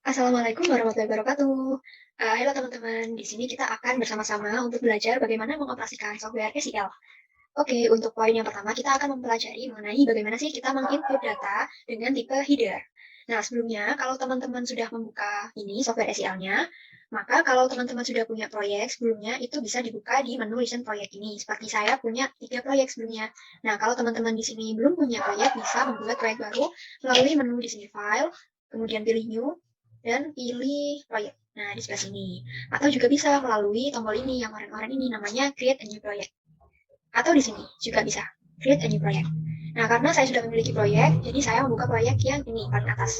Assalamualaikum warahmatullahi wabarakatuh. Halo teman-teman, di sini kita akan bersama-sama untuk belajar bagaimana mengoperasikan software SEL. Oke, untuk poin yang pertama kita akan mempelajari mengenai bagaimana sih kita menginput data dengan tipe header. Nah, sebelumnya kalau teman-teman sudah membuka ini software SEL-nya, maka kalau teman-teman sudah punya proyek sebelumnya itu bisa dibuka di menu recent proyek ini. Seperti saya punya 3 proyek sebelumnya. Nah, kalau teman-teman di sini belum punya proyek, bisa membuat proyek baru melalui menu di sini file, kemudian pilih new, dan pilih proyek. Nah, di sebelah sini. Atau juga bisa melalui tombol ini yang oranye-oranye ini namanya create a new project. Atau di sini juga bisa create a new project. Nah, karena saya sudah memiliki proyek, jadi saya membuka proyek yang ini paling atas.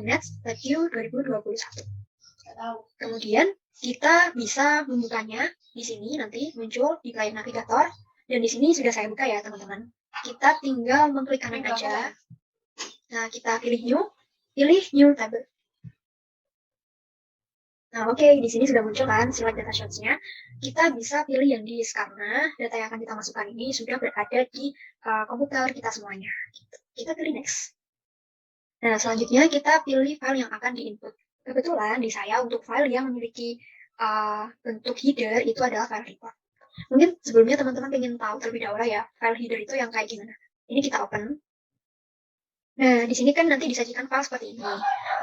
UNED Q 2021. Kemudian kita bisa membukanya di sini nanti muncul di layar navigator dan di sini sudah saya buka ya teman-teman. Kita tinggal mengklik kanan aja. Nah, kita pilih new table. Nah, oke, di sini sudah muncul kan select data shots-nya. Kita bisa pilih yang disk karena data yang akan kita masukkan ini sudah berada di komputer kita semuanya. Kita pilih next. Nah, selanjutnya kita pilih file yang akan di-input. Kebetulan di saya untuk file yang memiliki bentuk header itu adalah file report. Mungkin sebelumnya teman-teman ingin tahu terlebih dahulu ya, file header itu yang kayak gimana. Ini kita open. Nah, di sini kan nanti disajikan file seperti ini.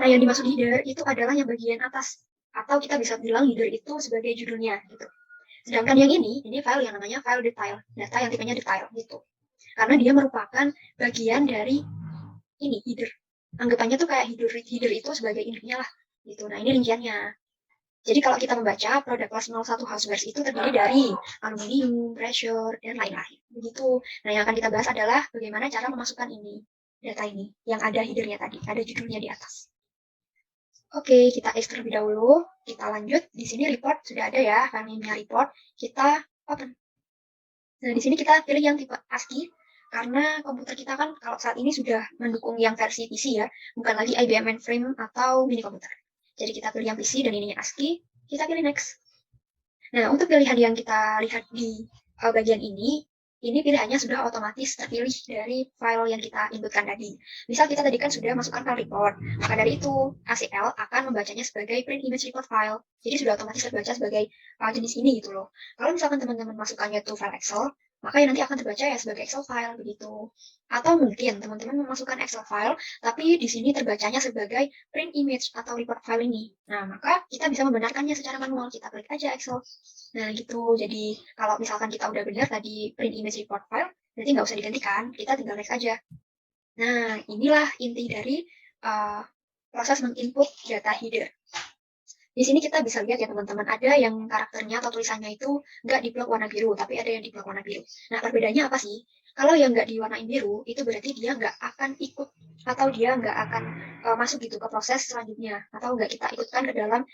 Nah, yang dimaksud header itu adalah yang bagian atas. Atau kita bisa bilang header itu sebagai judulnya gitu. Sedangkan yang ini file yang namanya file detail. Data yang tipenya detail gitu. Karena dia merupakan bagian dari ini header. Anggapannya tuh kayak header itu sebagai intinya lah gitu. Nah, ini rinciannya. Jadi kalau kita membaca produk kelas 01 housewares itu terdiri dari aluminium, pressure, dan lain-lain. Begitu. Nah, yang akan kita bahas adalah bagaimana cara memasukkan ini, data ini, yang ada headernya tadi, ada judulnya di atas. Oke, kita ekstrak terlebih dahulu. Kita lanjut. Di sini report sudah ada ya, file name-nya report. Kita open. Nah, di sini kita pilih yang tipe ASCII karena komputer kita kan kalau saat ini sudah mendukung yang versi PC ya, bukan lagi IBM mainframe atau mini komputer. Jadi kita pilih yang PC dan ininya ASCII, kita pilih next. Nah, untuk pilihan yang kita lihat di bagian ini pilihannya sudah otomatis terpilih dari file yang kita inputkan tadi. Misal kita tadi kan sudah masukkan file report, maka dari itu ACL akan membacanya sebagai print image report file. Jadi sudah otomatis terbaca sebagai jenis ini gitu loh. Kalau misalkan teman-teman masukkannya tuh file Excel, maka yang nanti akan terbaca ya sebagai Excel file begitu. Atau mungkin teman-teman memasukkan Excel file, tapi di sini terbacanya sebagai print image atau report file ini. Nah, maka kita bisa membenarkannya secara manual. Kita klik aja Excel. Nah, gitu. Jadi, kalau misalkan kita udah benar tadi print image report file, berarti nggak usah digantikan. Kita tinggal next aja. Nah, inilah inti dari uh, proses menginput data header. Di sini kita bisa lihat ya teman-teman, ada yang karakternya atau tulisannya itu nggak di blok warna biru, tapi ada yang di blok warna biru. Nah, perbedaannya apa sih? Kalau yang nggak diwarnain biru, itu berarti dia nggak akan ikut atau dia nggak akan masuk gitu ke proses selanjutnya, atau nggak kita ikutkan ke dalam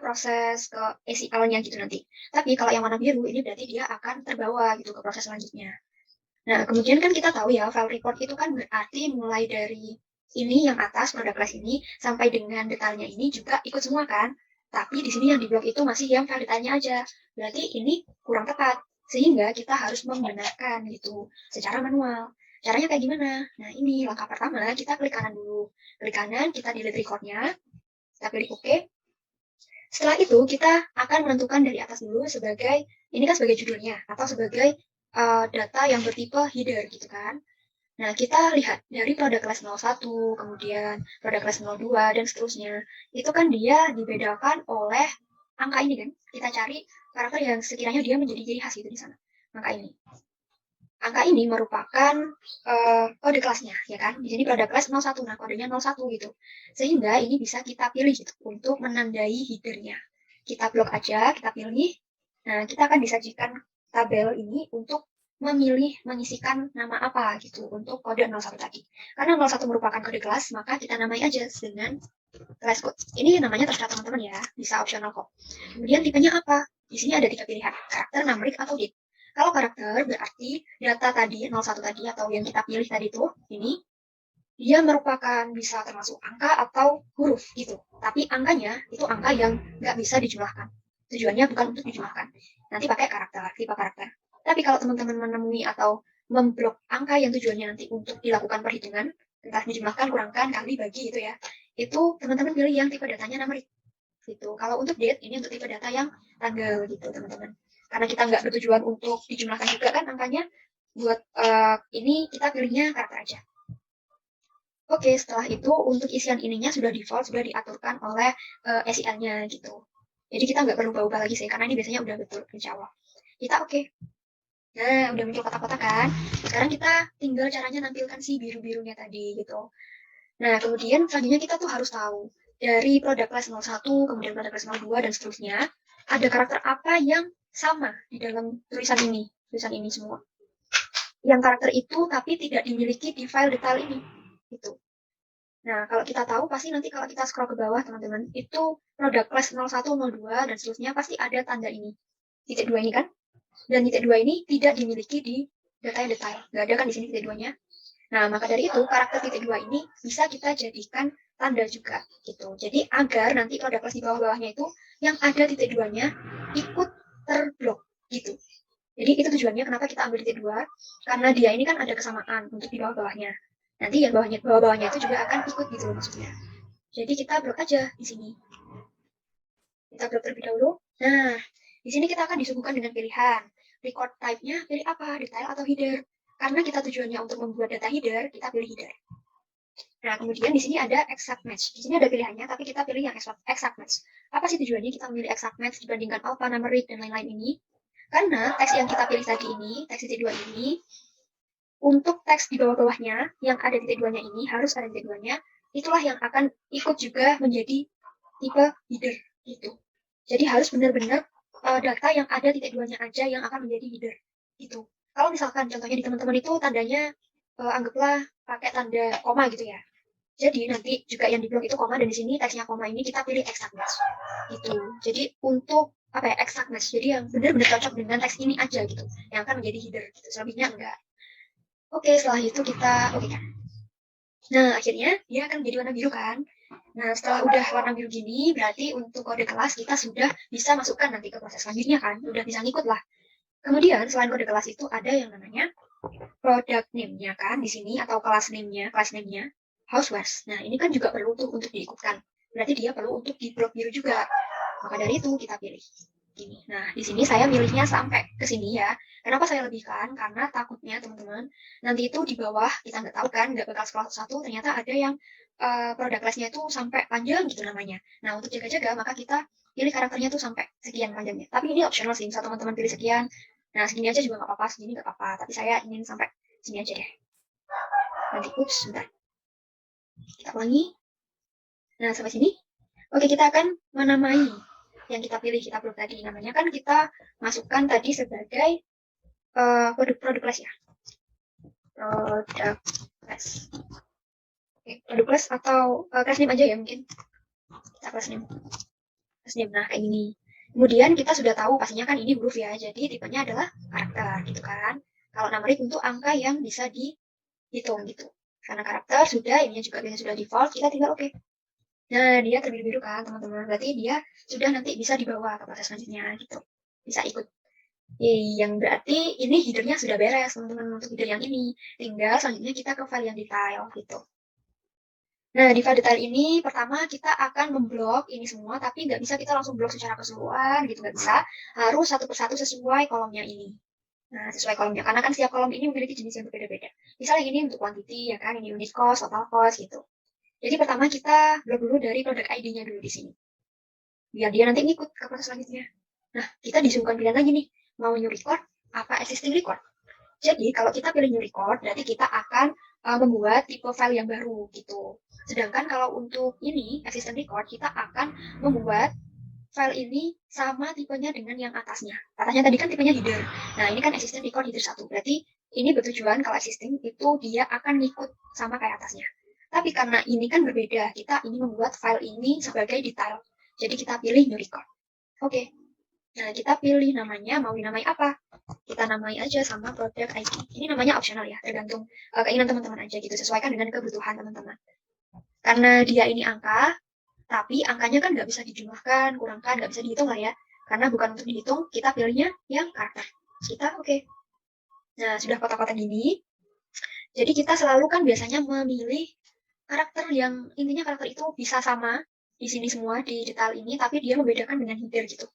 proses ke ACL-nya gitu nanti. Tapi kalau yang warna biru, ini berarti dia akan terbawa gitu ke proses selanjutnya. Nah, kemudian kan kita tahu ya, file report itu kan berarti mulai dari ini yang atas, produk kelas ini, sampai dengan detailnya ini juga ikut semua kan. Tapi di sini yang di blok itu masih yang file detailnya aja. Berarti ini kurang tepat. Sehingga kita harus membenarkan gitu, secara manual. Caranya kayak gimana? Nah, ini langkah pertama, kita klik kanan dulu. Klik kanan, kita delete recordnya, kita pilih OK. Setelah itu, kita akan menentukan dari atas dulu sebagai, ini kan sebagai judulnya, atau sebagai data yang bertipe header gitu kan. Nah, kita lihat dari produk kelas 01, kemudian produk kelas 02, dan seterusnya. Itu kan dia dibedakan oleh angka ini kan. Kita cari karakter yang sekiranya dia menjadi ciri khas gitu di sana. Angka ini. Angka ini merupakan kode kelasnya, ya kan? Di sini produk kelas 01, nah kodenya 01 gitu. Sehingga ini bisa kita pilih gitu untuk menandai headernya. Kita blok aja, kita pilih. Nah, kita akan disajikan tabel ini untuk memilih mengisikan nama apa gitu untuk kode 01 tadi. Karena 01 merupakan kode kelas, maka kita namai aja dengan class code. Ini namanya terserah teman-teman ya, bisa optional kok. Kemudian tipenya apa? Di sini ada 3 pilihan, karakter, numeric, atau date. Kalau karakter berarti data tadi 01 tadi atau yang kita pilih tadi itu ini dia merupakan bisa termasuk angka atau huruf gitu. Tapi angkanya itu angka yang nggak bisa dijumlahkan. Tujuannya bukan untuk dijumlahkan. Nanti pakai karakter, tipe karakter. Tapi kalau teman-teman menemui atau memblok angka yang tujuannya nanti untuk dilakukan perhitungan, entah dijumlahkan, kurangkan, kali, bagi gitu ya. itu teman-teman pilih yang tipe datanya numeric gitu. Kalau untuk date, ini untuk tipe data yang tanggal gitu teman-teman. Karena kita nggak bertujuan untuk dijumlahkan juga kan angkanya, buat ini kita pilihnya karakter aja. Oke, setelah itu untuk isian ininya sudah default, sudah diaturkan oleh SEL-nya gitu. Jadi kita nggak perlu ubah-ubah lagi sih, karena ini biasanya udah betul, insya Allah. Kita oke. Nah, udah muncul kotak-kotak kan. Sekarang kita tinggal caranya nampilkan si biru-birunya tadi gitu. Nah, kemudian selanjutnya kita tuh harus tahu dari produk class 01, kemudian produk class 02, dan seterusnya, ada karakter apa yang sama di dalam tulisan ini semua. Yang karakter itu tapi tidak dimiliki di file detail ini. Gitu. Nah, kalau kita tahu, pasti nanti kalau kita scroll ke bawah, teman-teman, itu produk class 01, 02, dan seterusnya pasti ada tanda ini. Titik 2 ini kan? Dan titik 2 ini tidak dimiliki di data yang detail. Nggak ada kan di sini titik 2-nya. Nah, maka dari itu, karakter titik 2 ini bisa kita jadikan tanda juga. Gitu. Jadi, agar nanti produk class di bawah-bawahnya itu, yang ada titik 2-nya, ikut terblok. Gitu. Jadi, itu tujuannya kenapa kita ambil titik 2. Karena dia ini kan ada kesamaan untuk di bawah-bawahnya. Nanti yang bawah-bawahnya itu juga akan ikut gitu maksudnya. Jadi kita blok aja di sini. Kita blok terlebih dahulu. Nah, di sini kita akan disuguhkan dengan pilihan. Record type-nya pilih apa? Detail atau header? Karena kita tujuannya untuk membuat data header, kita pilih header. Nah, kemudian di sini ada exact match. Di sini ada pilihannya, tapi kita pilih yang exact match. Apa sih tujuannya kita memilih exact match dibandingkan alpha, numeric, dan lain-lain ini? Karena teks yang kita pilih tadi ini, teks titik 2 ini, untuk teks di bawah-bawahnya yang ada titik 2-nya ini harus ada titik 2-nya, itulah yang akan ikut juga menjadi tipe header gitu. Jadi harus benar-benar data yang ada titik 2-nya aja yang akan menjadi header gitu. Kalau misalkan contohnya di teman-teman itu tandanya anggaplah pakai tanda koma gitu ya. Jadi nanti juga yang di blok itu koma, dan di sini teksnya koma ini kita pilih exact match gitu. Jadi untuk apa ya, exact match. Jadi yang benar-benar cocok dengan teks ini aja gitu, yang akan menjadi header gitu. Selebihnya enggak. Oke, setelah itu kita oke kan. Nah, akhirnya dia akan menjadi warna biru kan. Nah, setelah udah warna biru gini, berarti untuk kode kelas kita sudah bisa masukkan nanti ke proses selanjutnya kan. Udah bisa ngikut lah. Kemudian, selain kode kelas itu ada yang namanya product name-nya kan di sini, atau kelas name-nya, housewares. Nah, ini kan juga perlu tuh untuk diikutkan. Berarti dia perlu untuk di blok biru juga. Maka dari itu kita pilih gini. Nah, di sini saya milihnya sampai ke sini ya. Kenapa saya lebihkan? Karena takutnya teman-teman nanti itu di bawah kita nggak tahu kan, nggak bakal scroll satu, ternyata ada yang produk kelasnya itu sampai panjang gitu namanya. Nah, untuk jaga-jaga maka kita pilih karakternya tuh sampai sekian panjangnya. Tapi ini optional sih, misal teman-teman pilih sekian. Nah, segini aja juga nggak apa-apa, segini nggak apa-apa. Tapi saya ingin sampai sini aja deh. Nanti, sebentar. Kita ulangi. Nah, sampai sini. Oke, kita akan menamai yang kita pilih, kita blok tadi. Namanya kan kita masukkan tadi sebagai produk class ya. Produk class. Oke, produk class atau class name aja ya mungkin. Kita class name. Class name, nah kayak gini. Kemudian kita sudah tahu pastinya kan ini huruf ya, jadi tipenya adalah karakter gitu kan. Kalau numeric untuk angka yang bisa dihitung gitu. Karena karakter sudah, ininya juga biasanya sudah default, kita tinggal oke. Nah, dia terbiru-biru kan teman-teman, berarti dia sudah nanti bisa dibawa ke proses selanjutnya gitu. Bisa ikut. Yang berarti ini headernya sudah beres teman-teman untuk header yang ini. Tinggal selanjutnya kita ke file yang detail gitu. Nah, di file detail ini pertama kita akan memblok ini semua, tapi nggak bisa kita langsung blok secara keseluruhan gitu, nggak bisa. Harus satu persatu sesuai kolomnya ini. Nah, sesuai kolomnya, karena kan setiap kolom ini memiliki jenis yang berbeda-beda. Misalnya ini untuk quantity, ya kan, ini unit cost, total cost gitu. Jadi pertama kita blok dulu dari product ID-nya dulu di sini. Biar dia nanti ngikut ke proses selanjutnya. Nah, kita disuguhkan pilihan lagi nih, mau new record apa existing record. Jadi kalau kita pilih new record, berarti kita akan membuat tipe file yang baru gitu. Sedangkan kalau untuk ini existing record, kita akan membuat file ini sama tipenya dengan yang atasnya. Atasnya tadi kan tipenya header. Nah, ini kan existing record header 1. Berarti ini bertujuan kalau existing itu dia akan ngikut sama kayak atasnya. Tapi karena ini kan berbeda, kita ini membuat file ini sebagai detail. Jadi kita pilih new record. Oke. Nah, kita pilih namanya, mau dinamai apa? Kita namai aja sama product ID. Ini namanya optional ya, tergantung keinginan teman-teman aja gitu, sesuaikan dengan kebutuhan teman-teman. Karena dia ini angka, tapi angkanya kan nggak bisa dijumlahkan, kurangkan, nggak bisa dihitung lah ya. Karena bukan untuk dihitung, kita pilihnya yang karakter. Kita oke. Nah, sudah kotak-kotak gini. Jadi kita selalu kan biasanya memilih karakter yang intinya karakter itu bisa sama di sini semua di detail ini, tapi dia membedakan dengan header gitu.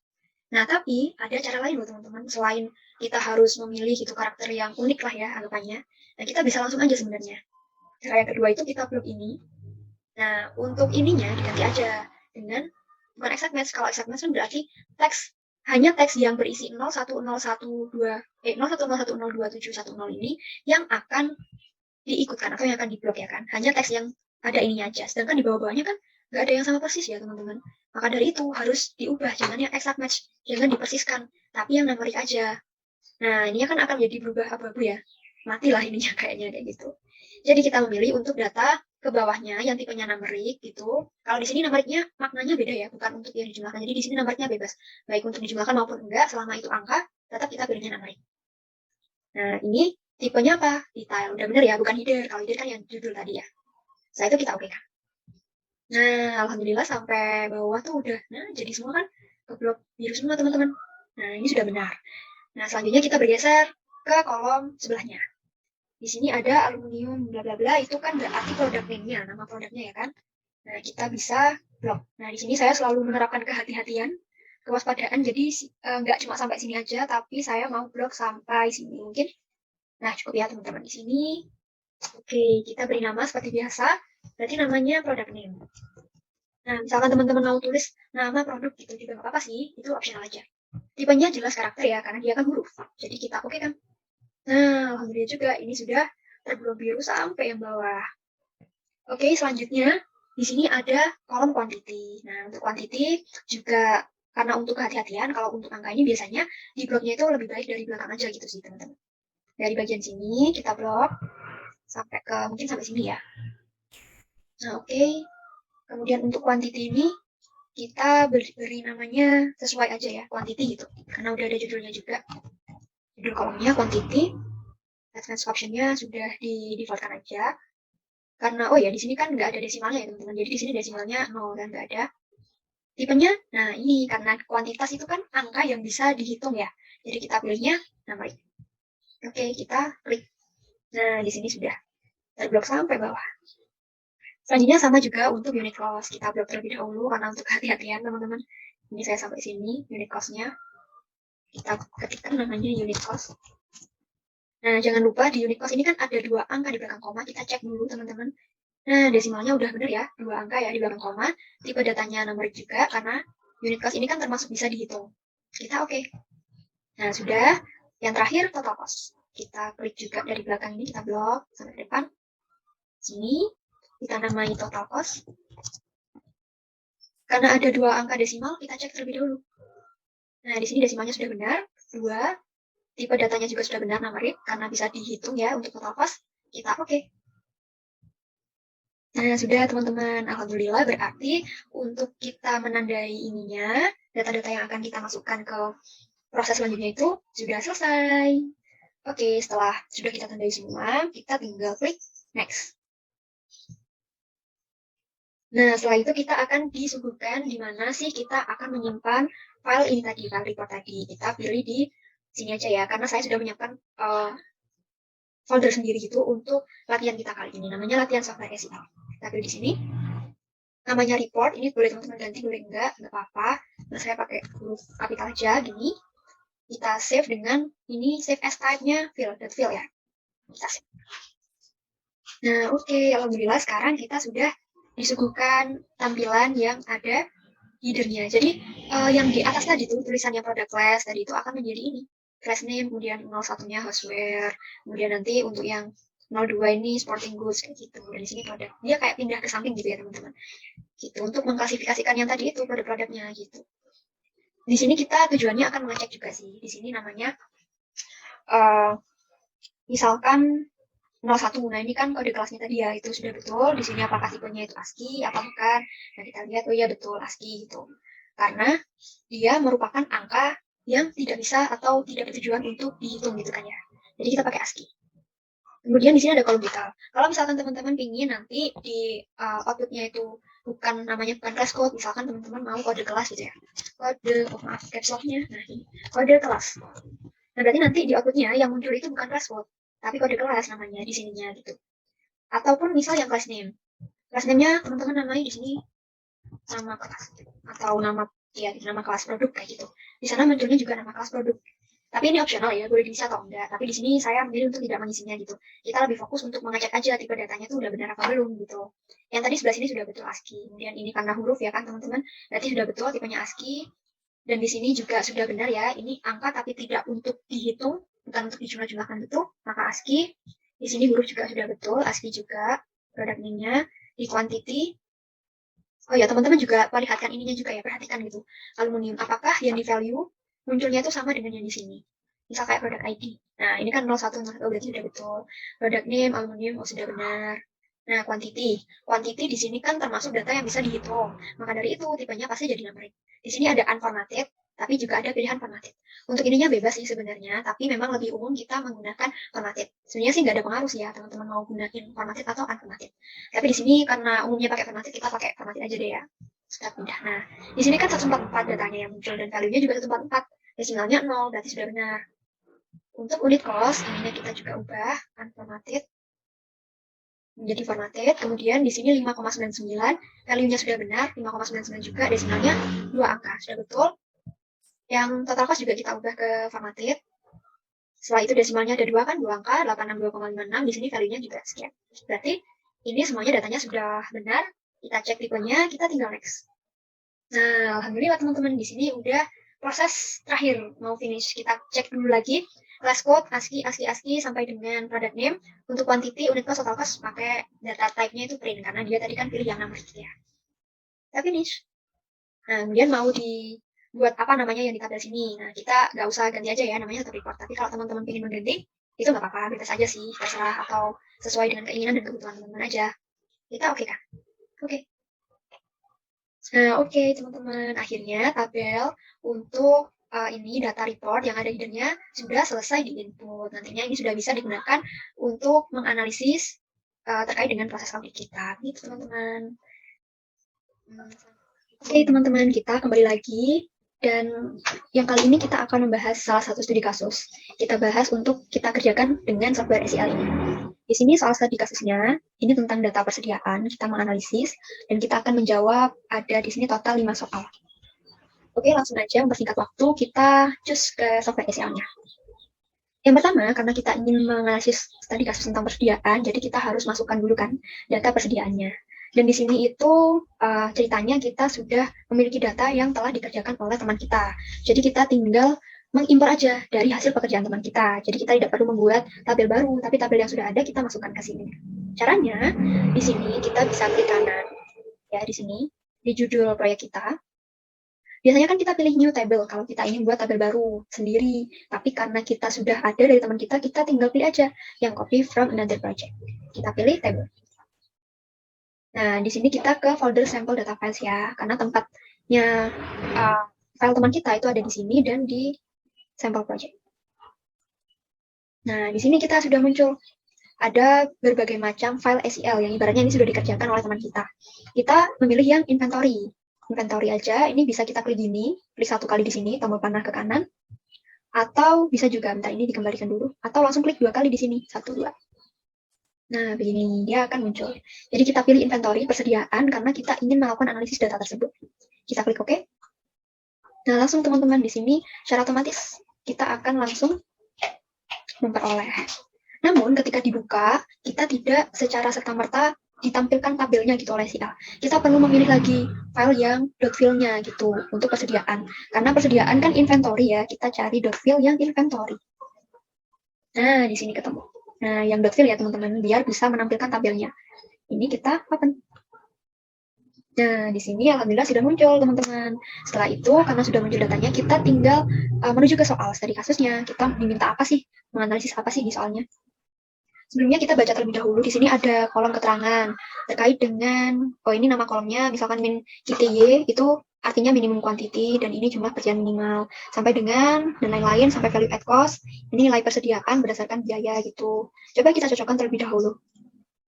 Nah, tapi ada cara lain loh teman-teman, selain kita harus memilih gitu karakter yang unik lah ya anggapannya. Nah, kita bisa langsung aja sebenarnya. Cara yang kedua itu kita plug ini. Nah, untuk ininya diganti aja dengan bukan exact match. Kalau exact match kan berarti hanya teks yang berisi 010112 0101027110 ini yang akan diikutkan atau yang akan diblok ya kan. Hanya teks yang ada ininya aja. Sedangkan di bawah-bawahnya kan nggak ada yang sama persis ya teman-teman. Maka dari itu harus diubah, jangan yang exact match, jangan dipersiskan, tapi yang numerik aja. Nah, ini kan akan jadi berubah abu-abu ya. Matilah ininya kayaknya kayak gitu. Jadi kita memilih untuk data ke bawahnya yang tipenya numerik gitu. Kalau di sini numeriknya maknanya beda ya, bukan untuk yang dijumlahkan. Jadi di sini numeriknya bebas, baik untuk dijumlahkan maupun enggak, selama itu angka, tetap kita pilihnya numerik. Nah, ini tipenya apa? Detail. Udah bener ya, bukan header. Kalau header kan yang judul tadi ya. Setelah itu kita oke kan. Nah, alhamdulillah sampai bawah tuh udah. Nah, jadi semua kan keblok biru semua teman-teman. Nah, ini sudah benar. Nah, selanjutnya kita bergeser ke kolom sebelahnya. Di sini ada aluminium bla bla bla, itu kan berarti produk name-nya, nama produknya ya kan. Nah, kita bisa blok. Nah, di sini saya selalu menerapkan kehati-hatian, kewaspadaan, jadi nggak cuma sampai sini aja, tapi saya mau blok sampai sini mungkin. Nah, cukup ya teman-teman di sini. Oke, kita beri nama seperti biasa, berarti namanya product name. Nah, misalkan teman-teman mau tulis nama produk gitu juga nggak apa-apa sih, itu optional aja. Tipenya jelas karakter ya, karena dia kan huruf. Jadi kita oke kan. Nah, alhamdulillah juga ini sudah terblok biru sampai yang bawah. Oke, selanjutnya di sini ada kolom quantity. Nah, untuk quantity juga karena untuk kehati-hatian, kalau untuk angka ini biasanya di bloknya itu lebih baik dari belakang aja gitu sih, teman-teman. Dari bagian sini kita blok sampai ke mungkin sampai sini ya. Nah, oke. Kemudian untuk quantity ini kita beri namanya sesuai aja ya, quantity gitu. Karena udah ada judulnya juga. Judul kolomnya quantity. Advanced option-nya sudah di defaultkan aja. Karena, oh ya, di sini kan nggak ada desimalnya ya teman-teman. Jadi di sini desimalnya 0 dan nggak ada. Tipenya, nah ini karena kuantitas itu kan angka yang bisa dihitung ya. Jadi kita pilihnya numerik. Oke, kita klik. Nah, di sini sudah terblok sampai bawah. Selanjutnya sama juga untuk unit cost. Kita blok terlebih dahulu karena untuk hati-hatian teman-teman. Ini saya sampai sini, unit cost-nya. Kita ketikkan namanya unit cost. Nah, jangan lupa di unit cost ini kan ada 2 angka di belakang koma. Kita cek dulu teman-teman. Nah, desimalnya udah bener ya, 2 angka ya di belakang koma. Tipe datanya numerik juga, karena unit cost ini kan termasuk bisa dihitung. Kita oke. Nah, sudah. Yang terakhir, total cost. Kita klik juga dari belakang ini, kita blok sampai ke depan. Sini, kita namai total cost. Karena ada 2 angka desimal, kita cek terlebih dahulu. Nah, di sini desimalnya sudah benar, 2. Tipe datanya juga sudah benar, numerik, karena bisa dihitung ya untuk total cost. Kita oke. Nah, sudah teman-teman. Alhamdulillah berarti untuk kita menandai ininya, data-data yang akan kita masukkan ke proses selanjutnya itu sudah selesai. Oke, setelah sudah kita tandai semua, kita tinggal klik next. Nah, setelah itu kita akan disuguhkan di mana sih kita akan menyimpan file ini tadi, file report tadi. Kita pilih di sini aja ya, karena saya sudah menyiapkan folder sendiri gitu untuk latihan kita kali ini. Namanya latihan software SQL. Kita pilih di sini. Namanya report, ini boleh teman-teman ganti, boleh enggak apa-apa. Nah, saya pakai huruf kapital aja, gini. Kita save dengan, ini save as type-nya fill ya. Kita save. Nah, oke, alhamdulillah sekarang kita sudah disuguhkan tampilan yang ada header-nya. Jadi, yang di atas tadi tuh, tulisannya product class, tadi itu akan menjadi ini. Class name, kemudian 01-nya houseware, kemudian nanti untuk yang 02 ini sporting goods, kayak gitu. Dan di sini produk. Dia kayak pindah ke samping gitu ya, teman-teman. Gitu, untuk mengklasifikasikan yang tadi itu, produk-produknya gitu. Di sini kita tujuannya akan mengecek juga sih. Di sini namanya, misalkan 01. Nah, ini kan kode kelasnya tadi ya, itu sudah betul. Di sini apakah tipenya itu ASCII, apa bukan. Nah, kita lihat, oh iya betul, ASCII gitu. Karena dia merupakan angka yang tidak bisa atau tidak bertujuan untuk dihitung gitu kan ya. Jadi kita pakai ASCII. Kemudian di sini ada kolom detail. Kalau misalkan teman-teman ingin nanti di outputnya itu namanya bukan class code, misalkan teman-teman mau kode kelas gitu ya. Caps lock-nya, nah ini, kode kelas. Nah, berarti nanti di outputnya yang muncul itu bukan class code, tapi kode kelas namanya di sininya gitu. Ataupun misal yang class name. Class name-nya teman-teman namanya di sini nama kelas atau nama kelas produk kayak gitu. Di sana munculnya juga nama kelas produk. Tapi ini opsional ya, boleh diisi atau enggak. Tapi di sini saya memilih untuk tidak mengisinya gitu. Kita lebih fokus untuk mengecek aja tipe datanya tuh udah benar apa belum gitu. Yang tadi sebelah sini sudah betul ASCII. Kemudian ini karena huruf ya kan teman-teman. Berarti sudah betul tipenya ASCII. Dan di sini juga sudah benar ya. Ini angka tapi tidak untuk dihitung, bukan untuk dijumlah-jumlahkan gitu. Maka ASCII. Di sini huruf juga sudah betul, ASCII juga. Produk name-nya di quantity. Oh ya, teman-teman juga perlihatkan ininya juga ya, perhatikan gitu. Aluminium, apakah yang di value munculnya itu sama dengan yang di sini? Misal kayak produk ID. Nah, ini kan 01, oh berarti sudah betul. Produk name, aluminium, oh sudah benar. Nah, quantity. Quantity di sini kan termasuk data yang bisa dihitung. Maka dari itu, tipenya pasti jadi numbering. Di sini ada unformatted, tapi juga ada pilihan formatted. Untuk ininya bebas sih sebenarnya, tapi memang lebih umum kita menggunakan formatted. Sebenarnya sih nggak ada pengaruh sih ya, teman-teman mau gunain formatted atau unformatted. Tapi di sini karena umumnya pakai formatted, kita pakai formatted aja deh ya. Sudah pindah. Nah, di sini kan 144 datanya yang muncul dan value-nya juga 144. Desimalnya 0, berarti sudah benar. Untuk unit cost, ininya kita juga ubah unformatted menjadi formatted. Kemudian di sini 5,99, value-nya sudah benar, 5,99 juga, desimalnya 2 angka, sudah betul. Yang total cost juga kita ubah ke formatted. Setelah itu desimalnya ada 2 kan, 2 angka, 862,56, di sini value-nya juga sekian. Berarti ini semuanya datanya sudah benar, kita cek tipenya, kita tinggal next. Nah, alhamdulillah teman-teman, di sini udah proses terakhir mau finish. Kita cek dulu lagi class code ASCII, ASCII, ASCII sampai dengan product name. Untuk quantity, unit cost, total cost pakai data type-nya itu print karena dia tadi kan pilih yang number ya. Kita finish. Nah, kemudian mau dibuat apa namanya yang di tabel sini. Nah, kita nggak usah ganti aja ya namanya satu report. Tapi kalau teman-teman ingin mengganti, itu nggak apa-apa, bebas aja sih, terserah atau sesuai dengan keinginan dan kebutuhan teman-teman aja. Kita oke kan? Oke. Nah, oke teman-teman, akhirnya tabel untuk ini data report yang ada headernya sudah selesai di-input. Nantinya ini sudah bisa digunakan untuk menganalisis terkait dengan proses audit kita. Gitu teman-teman. Oke teman-teman, kita kembali lagi. Dan yang kali ini kita akan membahas salah satu studi kasus. Kita bahas untuk kita kerjakan dengan software SEL ini. Di sini soal studi kasusnya, ini tentang data persediaan, kita menganalisis, dan kita akan menjawab, ada di sini total 5 soal. Oke, langsung aja mempersingkat waktu, kita cus ke software SEL-nya. Yang pertama, karena kita ingin menganalisis studi kasus tentang persediaan, jadi kita harus masukkan dulu kan data persediaannya. Dan di sini itu ceritanya kita sudah memiliki data yang telah dikerjakan oleh teman kita. Jadi kita tinggal mengimpor aja dari hasil pekerjaan teman kita. Jadi kita tidak perlu membuat tabel baru, tapi tabel yang sudah ada kita masukkan ke sini. Caranya, di sini kita bisa klik kanan, ya di sini, di judul proyek kita. Biasanya kan kita pilih new table kalau kita ingin buat tabel baru sendiri. Tapi karena kita sudah ada dari teman kita, kita tinggal pilih aja yang copy from another project. Kita pilih table. Nah, di sini kita ke folder sampel data files ya, karena tempatnya file teman kita itu ada di sini dan di sampel project. Nah, di sini kita sudah muncul ada berbagai macam file SEL yang ibaratnya ini sudah dikerjakan oleh teman kita. Kita memilih yang inventory. Inventory aja, ini bisa kita klik gini, klik satu kali di sini, tombol panah ke kanan, atau bisa juga, bentar ini dikembalikan dulu, atau langsung klik 2 kali di sini, 1, 2. Nah, begini, dia akan muncul. Jadi kita pilih inventory, persediaan, karena kita ingin melakukan analisis data tersebut. Kita klik OK. Nah, langsung teman-teman di sini, secara otomatis, kita akan langsung memperoleh. Namun, ketika dibuka, kita tidak secara serta-merta ditampilkan tabelnya gitu oleh si A. Kita perlu memilih lagi file yang .file-nya gitu untuk persediaan. Karena persediaan kan inventory ya, kita cari .file yang inventory. Nah, di sini ketemu. Nah, yang .file ya teman-teman, biar bisa menampilkan tabelnya. Ini kita open. Nah, di sini alhamdulillah sudah muncul teman-teman. Setelah itu, karena sudah muncul datanya, kita tinggal menuju ke soal studi kasusnya. Kita diminta apa sih, menganalisis apa sih di soalnya. Sebelumnya kita baca terlebih dahulu, di sini ada kolom keterangan terkait dengan, oh ini nama kolomnya, misalkan min KTY, itu artinya minimum quantity, dan ini jumlah kerjaan minimal, sampai dengan, dan lain-lain, sampai value at cost, ini nilai persediaan berdasarkan biaya gitu. Coba kita cocokkan terlebih dahulu,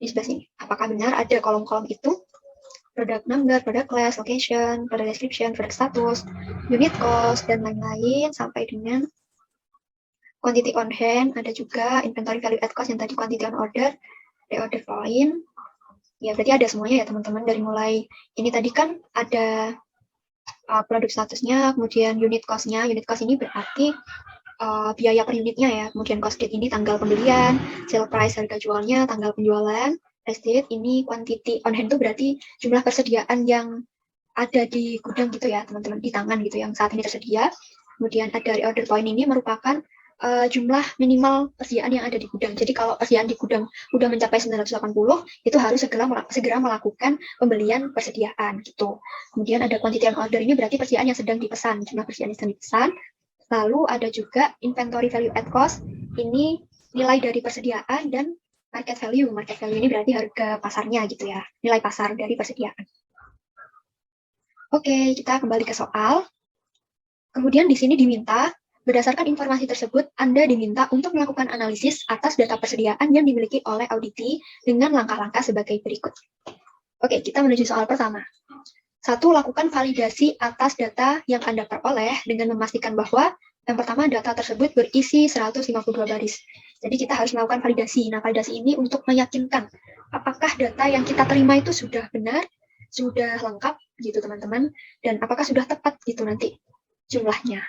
di sebelah sini. Apakah benar ada kolom-kolom itu? Product number, product class, location, product description, product status, unit cost, dan lain-lain, sampai dengan quantity on hand, ada juga inventory value at cost yang tadi quantity on order, reorder volume, Ya, berarti ada semuanya ya teman-teman, dari mulai ini tadi kan ada produk statusnya, kemudian unit cost-nya. Unit cost ini berarti biaya per unitnya ya. Kemudian cost date ini tanggal pembelian, sale price harga jualnya, tanggal penjualan, price date ini quantity on hand itu berarti jumlah persediaan yang ada di gudang gitu ya teman-teman, di tangan gitu yang saat ini tersedia. Kemudian ada reorder point ini merupakan jumlah minimal persediaan yang ada di gudang. Jadi kalau persediaan di gudang udah mencapai 980, itu harus segera melakukan pembelian persediaan gitu. Kemudian ada quantity on order, ini berarti persediaan yang sedang dipesan, jumlah persediaan yang sedang dipesan. Lalu ada juga inventory value at cost, ini nilai dari persediaan, dan market value. Market value ini berarti harga pasarnya gitu ya, nilai pasar dari persediaan. Oke, kita kembali ke soal. Kemudian di sini diminta, berdasarkan informasi tersebut, Anda diminta untuk melakukan analisis atas data persediaan yang dimiliki oleh auditi dengan langkah-langkah sebagai berikut. Oke, kita menuju soal pertama. 1. Lakukan validasi atas data yang Anda peroleh dengan memastikan bahwa yang pertama, data tersebut berisi 152 baris. Jadi kita harus melakukan validasi. Nah, validasi ini untuk meyakinkan apakah data yang kita terima itu sudah benar, sudah lengkap gitu teman-teman, dan apakah sudah tepat gitu nanti jumlahnya.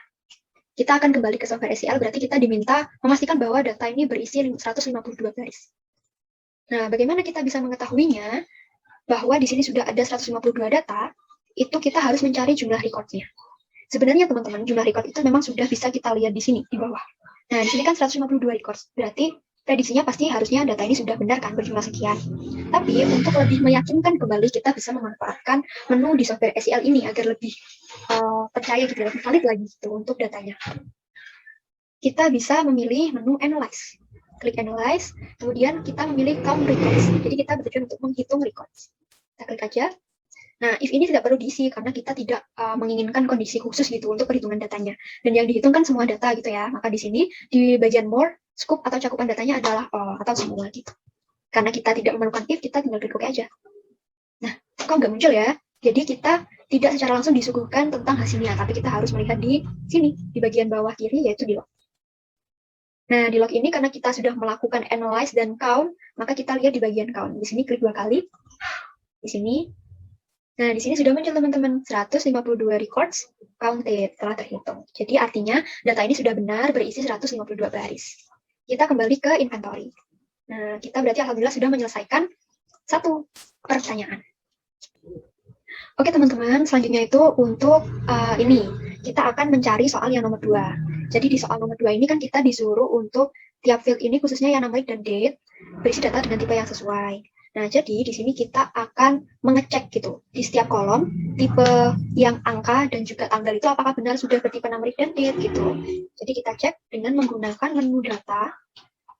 Kita akan kembali ke software SEL, berarti kita diminta memastikan bahwa data ini berisi 152 baris. Nah, bagaimana kita bisa mengetahuinya bahwa di sini sudah ada 152 data? Itu kita harus mencari jumlah recordnya. Sebenarnya teman-teman, jumlah record itu memang sudah bisa kita lihat di sini, di bawah. Nah, di sini kan 152 records, berarti prediksinya pasti harusnya data ini sudah benar kan, berjumlah sekian. Tapi untuk lebih meyakinkan kembali, kita bisa memanfaatkan menu di software SEL ini agar lebih percaya gitu, lebih valid lagi gitu untuk datanya. Kita bisa memilih menu Analyze. Klik Analyze, kemudian kita memilih Count Records. Jadi kita bertujuan untuk menghitung records. Kita klik aja. Nah, if ini tidak perlu diisi karena kita tidak menginginkan kondisi khusus gitu untuk perhitungan datanya. Dan yang dihitungkan semua data gitu ya. Maka di sini di bagian more, scope atau cakupan datanya adalah all atau semua gitu. Karena kita tidak memerlukan if, kita tinggal klik OK aja. Nah, kok nggak muncul ya? Jadi kita tidak secara langsung disuguhkan tentang hasilnya, tapi kita harus melihat di sini, di bagian bawah kiri, yaitu di log. Nah, di log ini karena kita sudah melakukan analyze dan count, maka kita lihat di bagian count. Di sini klik 2 kali. Di sini. Nah, di sini sudah muncul teman-teman 152 records counted telah terhitung. Jadi artinya data ini sudah benar berisi 152 baris. Kita kembali ke inventory. Nah, kita berarti alhamdulillah sudah menyelesaikan satu pertanyaan. Oke teman-teman, selanjutnya itu untuk ini kita akan mencari soal yang nomor 2. Jadi di soal nomor 2 ini kan kita disuruh untuk tiap field ini khususnya yang numeric dan date berisi data dengan tipe yang sesuai. Nah, jadi di sini kita akan mengecek gitu di setiap kolom tipe yang angka dan juga tanggal itu apakah benar sudah bertipe numeric dan date gitu. Jadi kita cek dengan menggunakan menu data,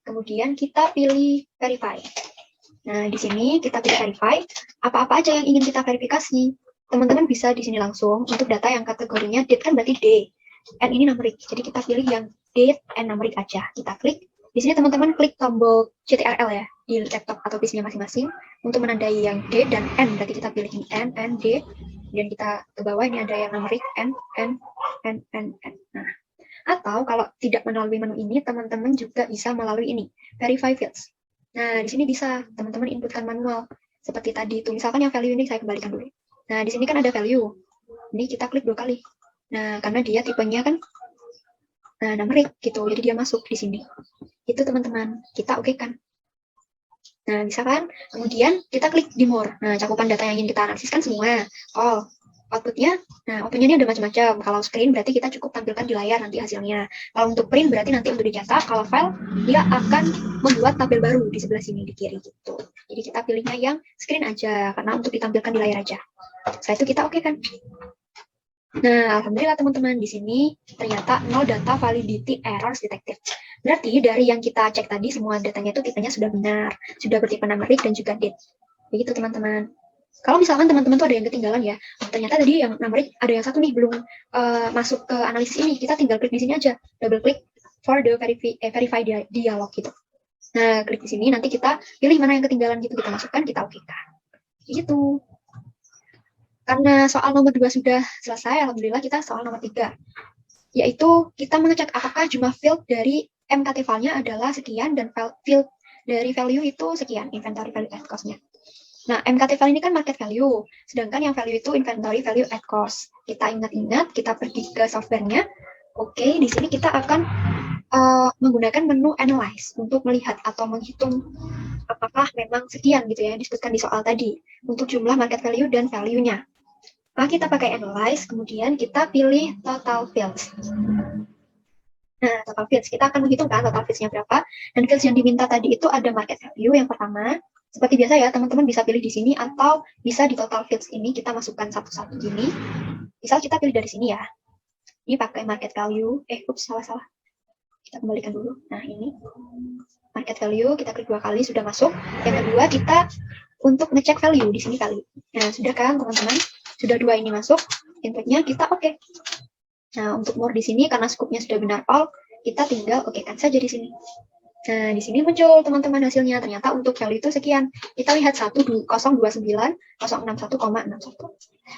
kemudian kita pilih verify. Nah, di sini kita pilih verify apa-apa aja yang ingin kita verifikasi. Teman-teman bisa di sini langsung untuk data yang kategorinya date kan berarti day, and ini numeric. Jadi kita pilih yang date and numeric aja. Kita klik. Di sini teman-teman klik tombol CTRL ya di laptop atau PC-nya masing-masing untuk menandai yang D dan N. Berarti kita pilih ini N, D. Kemudian kita ke bawah ini ada yang numeric N. Nah, atau kalau tidak melalui menu ini, teman-teman juga bisa melalui ini, verify fields. Nah, di sini bisa teman-teman inputkan manual seperti tadi itu. Misalkan yang value ini saya kembalikan dulu. Nah, di sini kan ada value. Ini kita klik 2 kali. Nah, karena dia tipenya kan numeric gitu, jadi dia masuk di sini. Itu teman-teman, kita oke kan. Nah, misalkan kemudian kita klik di more. Nah, cakupan data yang ingin kita analisis kan semua. All. Outputnya, nah outputnya ini ada macam-macam. Kalau screen berarti kita cukup tampilkan di layar nanti hasilnya. Kalau untuk print berarti nanti untuk dicetak. Kalau file, dia akan membuat tabel baru di sebelah sini di kiri gitu. Jadi kita pilihnya yang screen aja, karena untuk ditampilkan di layar aja. Setelah itu kita oke kan. Nah, alhamdulillah teman-teman, di sini ternyata no data validity errors detected. Berarti dari yang kita cek tadi semua datanya itu tipenya sudah benar, sudah bertipe numeric dan juga date. Begitu teman-teman. Kalau misalkan teman-teman tuh ada yang ketinggalan ya, ternyata tadi yang numeric ada yang satu nih belum masuk ke analisis ini, kita tinggal klik di sini aja, double klik for the verify dialog gitu. Nah, klik di sini, nanti kita pilih mana yang ketinggalan gitu, kita masukkan, kita oke-kan. Gitu. Karena soal nomor 2 sudah selesai, alhamdulillah kita soal nomor 3. Yaitu kita mengecek apakah jumlah field dari MKT file-nya adalah sekian dan field dari value itu sekian, inventory value at cost-nya. Nah, MKT value ini kan market value, sedangkan yang value itu inventory value at cost. Kita ingat-ingat, kita pergi ke software-nya. Oke, di sini kita akan menggunakan menu analyze untuk melihat atau menghitung apakah memang sekian gitu ya, disebutkan di soal tadi, untuk jumlah market value dan value-nya. Nah, kita pakai analyze, kemudian kita pilih total fields. Nah, total fields, kita akan menghitungkan total fields-nya berapa, dan fields yang diminta tadi itu ada market value yang pertama. Seperti biasa ya, teman-teman bisa pilih di sini atau bisa di total fields ini kita masukkan satu-satu gini. Misal kita pilih dari sini ya. Ini pakai market value. Salah. Kita kembalikan dulu. Nah, ini market value, kita klik 2 kali, sudah masuk. Yang kedua, kita untuk ngecek value, di sini value. Nah, sudah kan teman-teman? Sudah 2 ini masuk, inputnya kita oke. Nah, untuk more di sini, karena scope-nya sudah benar all, kita tinggal oke-kan saja di sini. Nah, di sini muncul teman-teman hasilnya. Ternyata untuk value itu sekian. Kita lihat 1029.061,61.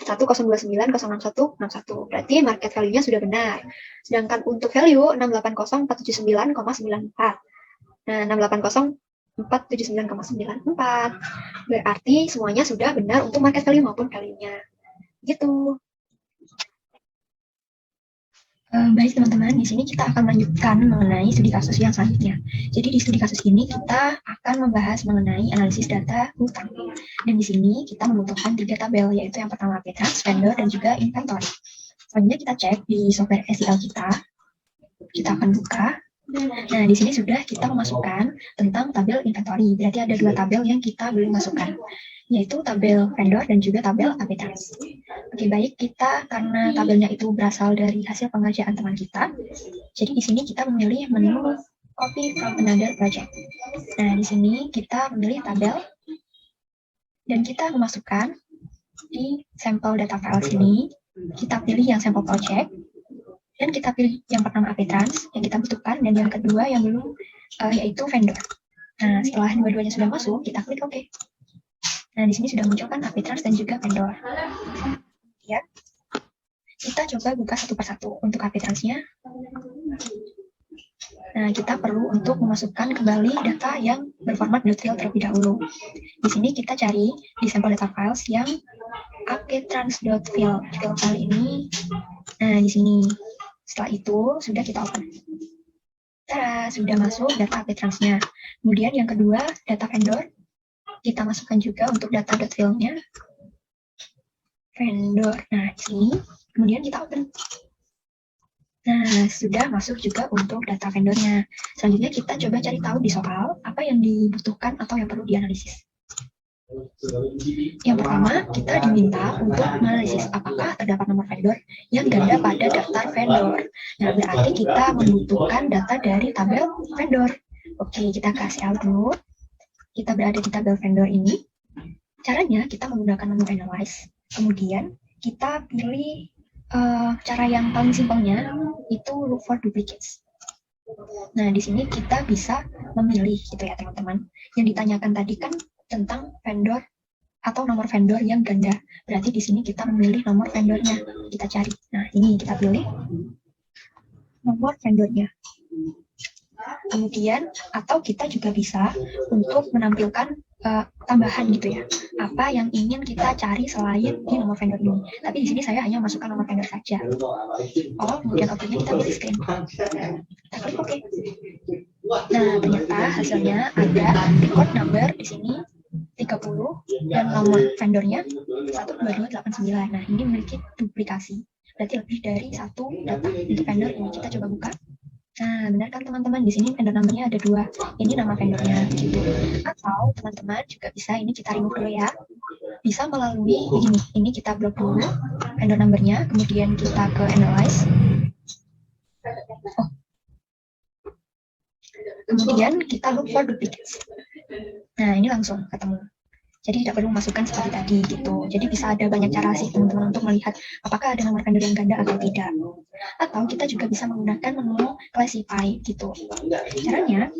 1029.061,61. Berarti market value-nya sudah benar. Sedangkan untuk value 680.479,94. Nah, 680.479,94. Berarti semuanya sudah benar untuk market value maupun value-nya. Gitu. Baik teman-teman, di sini kita akan melanjutkan mengenai studi kasus yang selanjutnya. Jadi di studi kasus ini kita akan membahas mengenai analisis data hutang. Dan di sini kita membutuhkan 3 tabel, yaitu yang pertama P-Trans, vendor, dan juga inventory. Selanjutnya kita cek di software SEL kita. Kita akan buka. Nah, di sini sudah kita memasukkan tentang tabel inventory. Berarti ada 2 tabel yang kita belum masukkan, yaitu tabel vendor dan juga tabel AP-Trans. Oke, baik, kita karena tabelnya itu berasal dari hasil pengerjaan teman kita, jadi di sini kita memilih menu copy from another project. Nah, di sini kita memilih tabel dan kita memasukkan di sampel data files ini, kita pilih yang sampel project dan kita pilih yang pertama AP-Trans yang kita butuhkan dan yang kedua yang belum, yaitu vendor. Nah, setelah dua-duanya sudah masuk, kita klik OK. Nah, di sini sudah muncul kan AP-Trans dan juga vendor. Ya, kita coba buka satu persatu untuk AP-Trans-nya. Nah, kita perlu untuk memasukkan kembali data yang berformat .field terlebih dahulu. Di sini kita cari di sampel data files yang AP-Trans.field. Field file ini, nah di sini. Setelah itu sudah kita open. Sudah masuk data AP-Trans-nya. Kemudian yang kedua, data vendor. Kita masukkan juga untuk data .field-nya. Vendor. Nah, di sini. Kemudian kita open. Nah, sudah masuk juga untuk data vendornya. Selanjutnya kita coba cari tahu di soal apa yang dibutuhkan atau yang perlu dianalisis. Yang pertama, kita diminta untuk menganalisis apakah terdapat nomor vendor yang ganda pada daftar vendor. Nah, berarti kita membutuhkan data dari tabel vendor. Oke, kita kasih out dulu. Kita berada di tabel vendor ini. Caranya kita menggunakan menu analyze. Kemudian kita pilih cara yang paling simpelnya itu look for duplicates. Nah, di sini kita bisa memilih gitu ya teman-teman. Yang ditanyakan tadi kan tentang vendor atau nomor vendor yang ganda. Berarti di sini kita memilih nomor vendornya. Kita cari. Nah, ini kita pilih nomor vendornya. Kemudian, atau kita juga bisa untuk menampilkan tambahan gitu ya. Apa yang ingin kita cari selain di nomor vendor ini. Tapi di sini saya hanya masukkan nomor vendor saja. Kemudian outputnya kita pilih screen. Kita klik OK. Nah, ternyata hasilnya ada record number di sini 30 dan nomor vendornya 12289. Nah, ini memiliki duplikasi. Berarti lebih dari satu data untuk vendor ini. Kita coba buka. Nah, benar kan teman-teman? Di sini vendor number-nya ada 2. Ini nama vendornya. Gitu. Atau teman-teman juga bisa, ini kita remove dulu ya. Bisa melalui ini. Ini kita blok dulu vendor number-nya. Kemudian kita ke analyze. Kemudian kita look for duplicates. Nah, ini langsung ketemu. Jadi tidak perlu masukkan seperti tadi gitu. Jadi bisa ada banyak cara sih teman-teman untuk melihat apakah ada nomor vendor yang ganda atau tidak. Atau kita juga bisa menggunakan menu classify gitu. Caranya,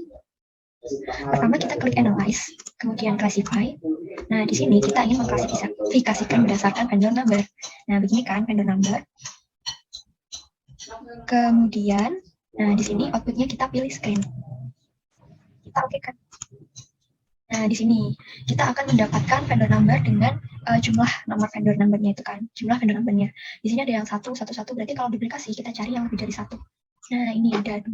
pertama kita klik analyze, kemudian classify. Nah, di sini kita ingin mengklasifikasikan berdasarkan vendor number. Nah, begini kan vendor number. Kemudian, nah di sini outputnya kita pilih screen. Kita oke kan. Nah, di sini kita akan mendapatkan vendor number dengan jumlah nomor vendor numbernya itu kan, jumlah vendor numbernya. Di sini ada yang 111, berarti kalau duplikasi kita cari yang lebih dari 1. Nah, ini ada 2.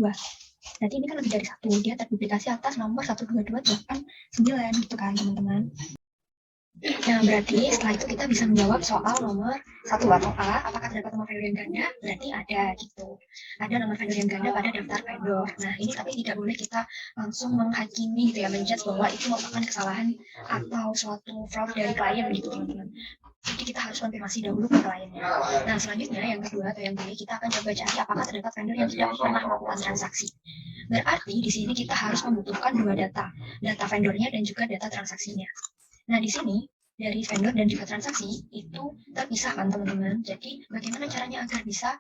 Berarti ini kan lebih dari 1, dia terduplikasi atas nomor 12289 gitu kan, teman-teman. Nah, berarti setelah itu kita bisa menjawab soal nomor 1 atau A, apakah terdapat nomor vendor yang ganda? Berarti ada gitu. Ada nomor vendor yang ganda pada daftar vendor. Nah, ini tapi tidak boleh kita langsung menghakimi gitu ya, menjudge bahwa itu merupakan kesalahan atau suatu fraud dari klien gitu, teman-teman. Jadi kita harus konfirmasi dahulu ke kliennya. Nah, selanjutnya yang kedua atau yang B, kita akan coba cari apakah terdapat vendor yang tidak pernah melakukan transaksi. Berarti di sini kita harus membutuhkan dua data vendornya dan juga data transaksinya. Nah, di sini dari vendor dan juga transaksi itu terpisah kan, teman-teman. Jadi bagaimana caranya agar bisa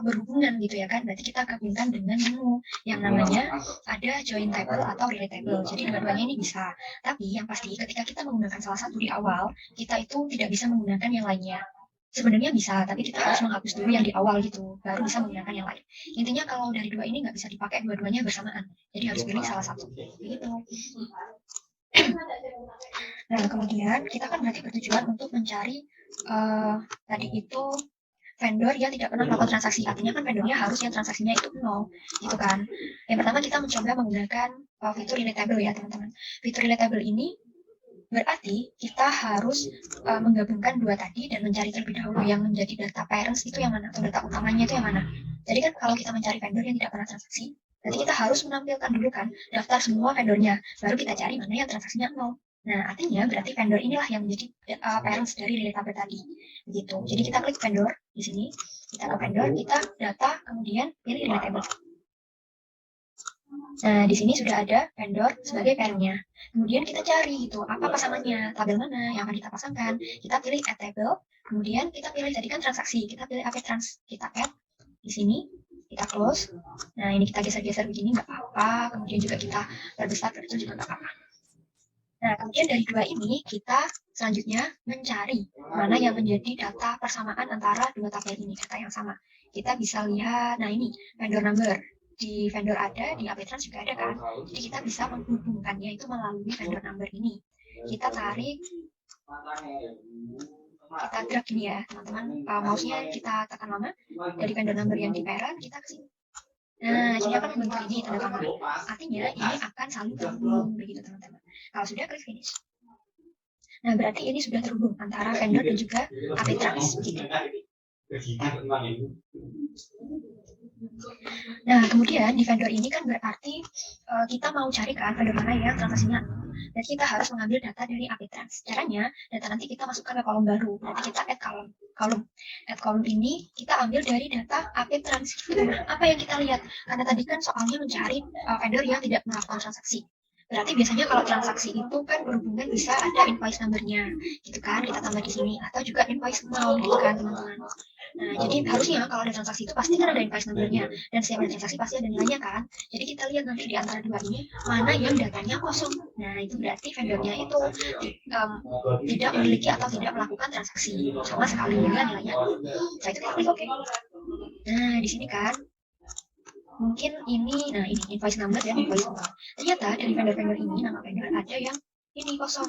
berhubungan gitu ya kan? Berarti kita gabungkan dengan menu yang namanya ada join table atau relate table. Jadi dua-duanya ini bisa. Tapi yang pasti ketika kita menggunakan salah satu di awal, kita itu tidak bisa menggunakan yang lainnya. Sebenarnya bisa, tapi kita harus menghapus dulu yang di awal gitu, baru bisa menggunakan yang lain. Intinya kalau dari dua ini nggak bisa dipakai dua-duanya bersamaan. Jadi harus pilih salah satu. Begitu. Nah, kemudian kita kan berarti bertujuan untuk mencari tadi itu vendor yang tidak pernah melakukan transaksi. Artinya kan vendornya harus yang transaksinya itu 0, gitu kan. Yang pertama kita mencoba menggunakan fitur relatable ya, teman-teman. Fitur relatable ini berarti kita harus menggabungkan dua tadi dan mencari terlebih dahulu yang menjadi data parents itu yang mana, atau data utamanya itu yang mana. Jadi kan kalau kita mencari vendor yang tidak pernah transaksi, berarti kita harus menampilkan dulu kan daftar semua vendornya, baru kita cari mana yang transaksinya 0. Nah, artinya berarti vendor inilah yang menjadi parents dari relatable tadi. Begitu. Jadi kita klik vendor di sini, kita ke vendor, kita data, kemudian pilih relatable. Nah, di sini sudah ada vendor sebagai parent-nya. Kemudian kita cari gitu, apa pasangannya, tabel mana yang akan kita pasangkan. Kita pilih add table, kemudian kita pilih tadi kan transaksi, kita pilih AP trans, kita add di sini, kita close. Nah, ini kita geser-geser begini nggak apa-apa, kemudian juga kita perbesar kecil juga nggak apa-apa. Nah, kemudian dari dua ini kita selanjutnya mencari mana yang menjadi data persamaan antara dua tabel ini, data yang sama. Kita bisa lihat, nah ini vendor number. Di vendor ada, di AP-Trans juga ada kan. Jadi kita bisa menghubungkannya itu melalui vendor number ini. Kita tarik, kita drag ini ya, teman-teman. Mouse-nya kita tekan lama, dari vendor number yang di parent, kita ke sini. Nah, jadi akan membentuk ini tanda tangan. Artinya ini akan saling terhubung begitu teman-teman. Kalau sudah klik finish. Nah, berarti ini sudah terhubung antara vendor dan juga AP-Trans begitu. Nah, kemudian di vendor ini kan berarti kita mau cari kan vendor mana yang transaksinya 0. Dan kita harus mengambil data dari AP-Trans. Caranya, data nanti kita masukkan ke kolom baru. Berarti kita add kolom. Add kolom ini kita ambil dari data AP-Trans. Nah, apa yang kita lihat? Karena tadi kan soalnya mencari vendor yang tidak melakukan transaksi. Berarti biasanya kalau transaksi itu kan berhubungan bisa ada invoice number-nya, gitu kan, kita tambah di sini, atau juga invoice amount, gitu kan, teman-teman. Nah, jadi harusnya kalau ada transaksi itu pasti kan ada invoice number-nya, dan setiap ada transaksi pasti ada nilainya kan. Jadi kita lihat nanti di antara dua ini, mana yang datanya kosong. Nah, itu berarti vendornya itu tidak memiliki atau tidak melakukan transaksi, sama sekali dengan nilainya. Nah, itu kita klik OK. Nah, di sini kan, mungkin ini, nah ini invoice number dan invoice amount. Ternyata dari vendor-vendor ini, nama vendor ada yang ini kosong.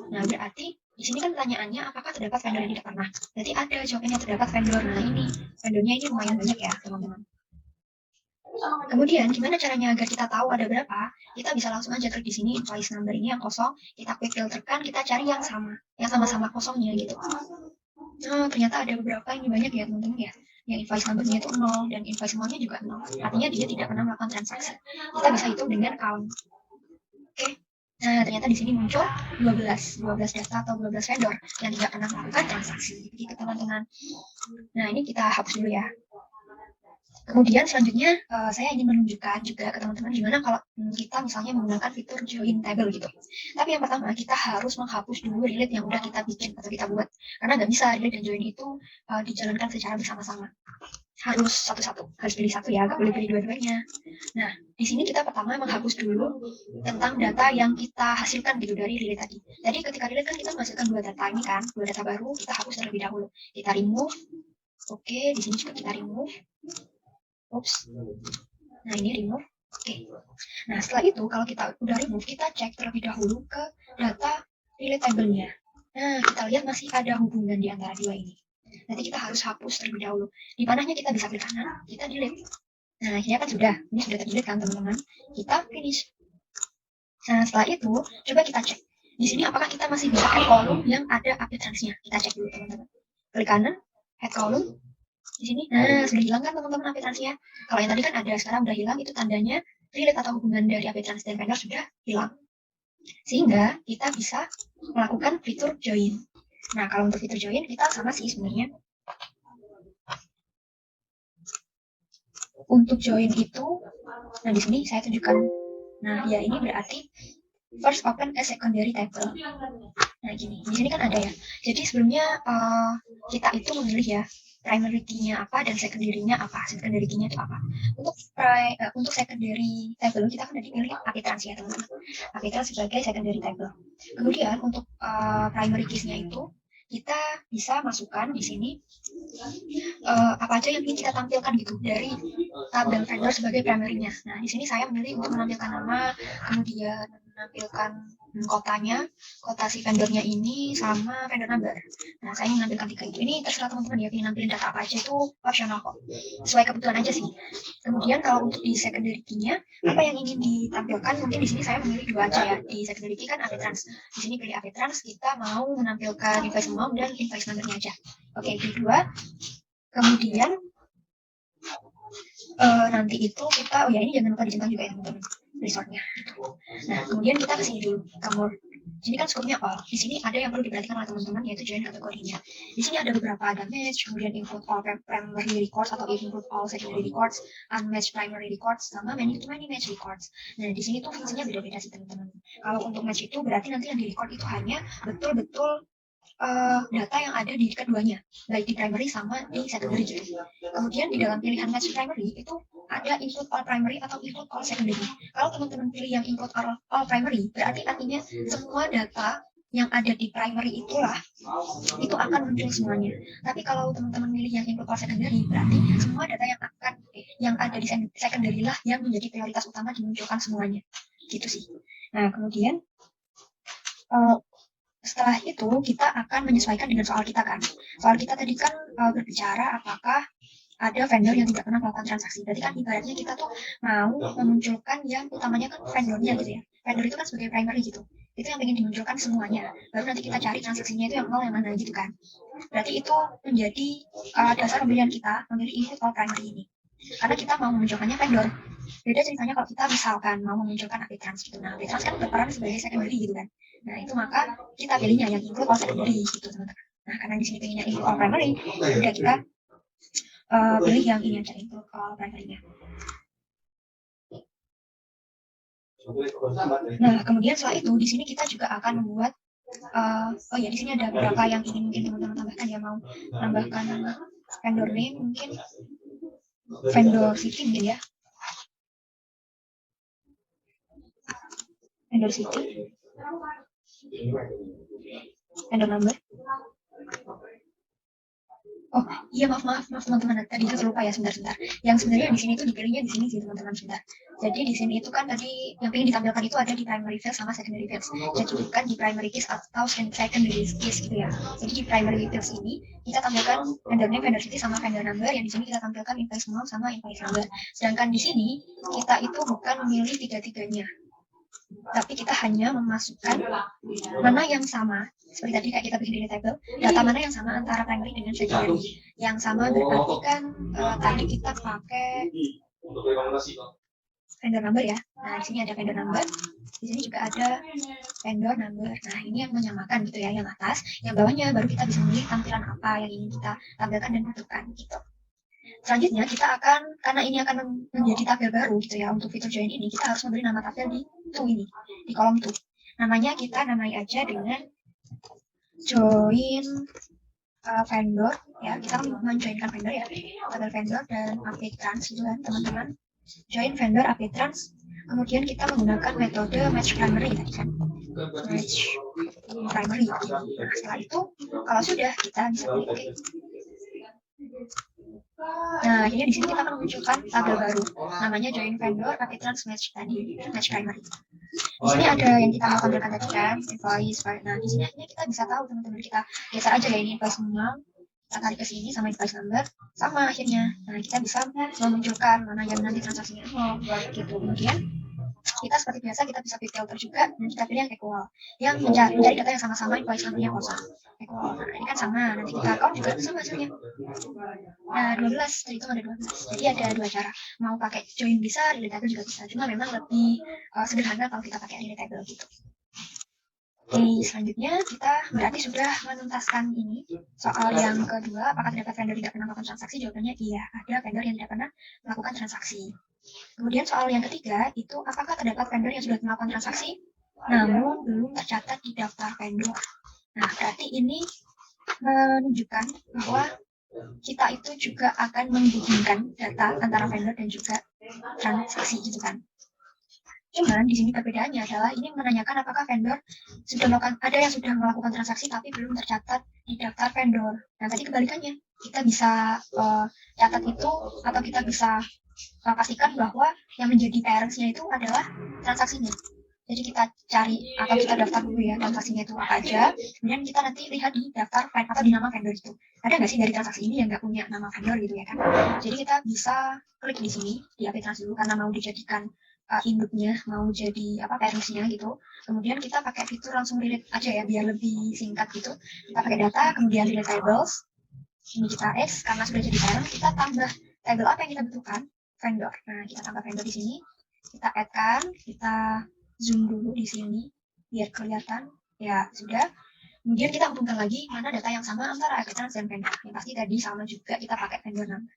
Nah, berarti di sini kan pertanyaannya apakah terdapat vendor yang tidak pernah. Berarti ada jawabannya terdapat vendor. Nah, ini vendornya ini lumayan banyak ya, teman-teman. Kemudian, gimana caranya agar kita tahu ada berapa? Kita bisa langsung aja klik di sini invoice number ini yang kosong, kita quick filterkan, kita cari yang sama, yang sama-sama kosongnya gitu. Nah, ternyata ada beberapa ini banyak ya, teman-teman ya. Yang invoice number-nya itu 0 dan invoice amount-nya juga 0. Artinya dia tidak pernah melakukan transaksi. Kita bisa hitung dengan count. Oke. Nah, ternyata di sini muncul 12 data atau 12 vendor yang tidak pernah melakukan transaksi. Begitu, teman-teman. Nah, ini kita hapus dulu ya. Kemudian selanjutnya saya ingin menunjukkan juga ke teman-teman gimana kalau kita misalnya menggunakan fitur join table gitu. Tapi yang pertama kita harus menghapus dulu relate yang udah kita bikin atau kita buat. Karena nggak bisa relate dan join itu dijalankan secara bersama-sama. Harus satu-satu, harus pilih satu ya, nggak boleh pilih dua-duanya. Nah, di sini kita pertama menghapus dulu tentang data yang kita hasilkan gitu dari relate tadi. Jadi ketika relate kan kita menghasilkan dua data ini kan, dua data baru kita hapus terlebih dahulu. Kita remove. Oke, di sini juga kita remove. Oops. Nah, ini remove. Oke. Nah, setelah itu kalau kita udah remove, kita cek terlebih dahulu ke data relate table-nya. Nah, kita lihat masih ada hubungan di antara dua ini. Nanti kita harus hapus terlebih dahulu. Di mananya kita bisa klik kanan, kita delete. Nah, ini kan sudah. Ini sudah terdelete kan, teman-teman. Kita finish. Nah, setelah itu, coba kita cek. Di sini apakah kita masih bisa add column yang ada update trans-nya. Kita cek dulu, teman-teman. Klik kanan, add column. Di sini, nah, sudah hilang kan, teman-teman, update trans-nya. Kalau yang tadi kan ada, sekarang udah hilang, itu tandanya relate atau hubungan dari update trans dan vendor sudah hilang. Sehingga kita bisa melakukan fitur join. Nah, kalau untuk fitur join, kita sama sih sebenarnya. Untuk join itu, nah di sini saya tunjukkan. Nah, ya ini berarti first open a secondary table. Nah, gini, di sini kan ada ya. Jadi sebelumnya kita itu memilih ya primary key-nya apa dan secondary-nya apa. Secondary key-nya itu apa? Untuk secondary table kita kan udah dipilih API trans ya, teman-teman. API trans sebagai secondary table. Kemudian untuk primary keys-nya itu kita bisa masukkan di sini apa aja yang ingin kita tampilkan gitu dari tabel vendor sebagai primary-nya. Nah, di sini saya memilih untuk menampilkan nama, kemudian menampilkan kotanya, kota si vendornya ini, sama vendor number. Nah, saya ingin menampilkan 3 itu. Ini terserah teman-teman ya, ingin nampilin data apa aja itu optional kok. Sesuai kebutuhan aja sih. Kemudian kalau untuk di secondary key-nya, apa yang ingin ditampilkan, mungkin di sini saya memilih 2 aja ya. Di secondary key kan API trans. Di sini pilih API trans, kita mau menampilkan invoice amount dan invoice number-nya aja. Oke, itu 2. Kemudian nanti itu kita, oh ya ini jangan lupa dicentang juga ya teman-teman, resortnya. Nah, kemudian kita kesini dulu, kamur. Di sini kan skopnya all. Di sini ada yang perlu diperhatikan oleh teman-teman, yaitu join kategorinya. Di sini ada beberapa, ada match, kemudian include all primary records atau include all secondary records, unmatched primary records, sama many to many match records. Nah, di sini tuh fungsinya beda-beda sih teman-teman. Kalau untuk match itu berarti nanti yang di record itu hanya betul-betul data yang ada di keduanya, baik di primary sama di secondary gitu. Kemudian di dalam pilihan match primary itu ada include all primary atau include all secondary. Kalau teman-teman pilih yang include all primary, berarti artinya semua data yang ada di primary itulah itu akan muncul semuanya. Tapi kalau teman-teman pilih yang include all secondary, berarti semua data yang ada di secondary lah yang menjadi prioritas utama dimunculkan semuanya. Gitu sih. Nah, kemudian setelah itu kita akan menyesuaikan dengan soal kita kan. Soal kita tadi kan berbicara apakah ada vendor yang tidak pernah melakukan transaksi. Berarti kan ibaratnya kita tuh mau memunculkan yang utamanya kan vendornya gitu ya. Vendor itu kan sebagai primary gitu. Itu yang ingin dimunculkan semuanya. Baru nanti kita cari transaksinya itu yang nol yang mana gitu kan. Berarti itu menjadi dasar pemilihan kita memilih include all primary ini. Karena kita mau memunculkannya vendor. Beda ceritanya kalau kita misalkan mau memunculkan API trans gitu. Nah, API trans kan berperan sebagai secondary gitu kan. Nah, itu maka kita pilihnya yang include all secondary gitu, teman-teman. Nah, karena di sini pilihnya include all primary, udah kita pilih yang ini aja, include all primary-nya. Nah, kemudian setelah itu, di sini kita juga akan membuat, oh ya, di sini ada beberapa yang ingin mungkin teman-teman tambahkan ya, mau tambahkan vendor name mungkin, vendor city mungkin ya. Vendor city. Vendor number. Oh iya maaf teman-teman, tadi itu lupa ya, sebentar. Yang sebenarnya di sini itu dipilihnya di sini sih teman-teman, sebentar. Jadi di sini itu kan tadi yang ingin ditampilkan itu ada di primary fields sama secondary fields. Jadi bukan di primary keys atau secondary keys gitu ya. Jadi di primary fields ini kita tampilkan vendor name, vendor city sama vendor number. Yang di sini kita tampilkan invoice amount sama invoice number. Sedangkan di sini kita itu bukan memilih tiga-tiganya, tapi kita hanya memasukkan mana yang sama. Seperti tadi kayak kita bikin di table, data mana yang sama antara primary dengan secondary. Yang sama berarti kan tadi kita pakai vendor number ya. Nah, di sini ada vendor number, di sini juga ada vendor number. Nah, ini yang menyamakan gitu ya, yang atas, yang bawahnya baru kita bisa memilih tampilan apa yang ingin kita tampilkan dan butuhkan gitu. Selanjutnya kita akan, karena ini akan menjadi tabel baru gitu ya, untuk fitur join ini kita harus memberi nama tabel di to ini, di kolom to. Namanya kita namai aja dengan join vendor ya, kita menjoinkan vendor ya, tabel vendor dan API trans gitu kan teman-teman. Join vendor API trans, kemudian kita menggunakan metode match primary tadi kan, match primary. Nah, setelah itu kalau sudah kita bisa pilih oke. Nah, jadi di sini kita akan memunculkan tabel baru, namanya join vendor Apitrans match tadi, match primary. Di sini ada yang kita mau tampilkan tadi kan, invoice. Nah, di sini akhirnya kita bisa tahu teman-teman, kita geser aja ya ini invoice minimal, kita tarik ke sini sama invoice number, sama akhirnya. Nah, kita bisa memunculkan mana yang nanti transaksinya gitu. Kemudian kita seperti biasa kita bisa pilih filter juga dan kita pilih yang equal, yang mencari data yang sama-sama invoice number-nya kosong. Equal. Nah, ini kan sama, nanti kita count juga sama hasilnya. Nah, 12, tadi itu ada 12. Jadi ada dua cara. Mau pakai join bisa, relate table juga bisa. Cuma memang lebih sederhana kalau kita pakai relate table gitu. Oke, selanjutnya kita berarti sudah menuntaskan ini. Soal yang kedua, apakah terdapat vendor tidak pernah melakukan transaksi? Jawabannya iya, ada vendor yang tidak pernah melakukan transaksi. Kemudian soal yang ketiga, itu apakah terdapat vendor yang sudah melakukan transaksi, namun belum tercatat di daftar vendor. Nah, berarti ini menunjukkan bahwa kita itu juga akan menghubungkan data antara vendor dan juga transaksi gitu kan. Cuman di sini perbedaannya adalah ini menanyakan apakah vendor sudah melakukan, ada yang sudah melakukan transaksi tapi belum tercatat di daftar vendor. Nah, tadi kebalikannya, kita bisa catat itu atau kita bisa pastikan bahwa yang menjadi parents-nya itu adalah transaksinya. Jadi kita cari atau kita daftar dulu ya transaksinya itu apa aja, kemudian kita nanti lihat di daftar atau di nama vendor itu. Ada nggak sih dari transaksi ini yang nggak punya nama vendor gitu ya kan? Jadi kita bisa klik di sini di Apitrans dulu karena mau dijadikan induknya, mau jadi apa parents-nya gitu. Kemudian kita pakai fitur langsung relate aja ya biar lebih singkat gitu. Kita pakai data, kemudian relate tables. Ini kita X karena sudah jadi parent, kita tambah table apa yang kita butuhkan, vendor. Nah, kita tambah vendor di sini. Kita add-kan, kita zoom dulu di sini biar kelihatan. Ya, sudah. Kemudian kita hubungkan lagi mana data yang sama antara Apitrans dan vendor. Yang pasti tadi sama juga kita pakai vendor number.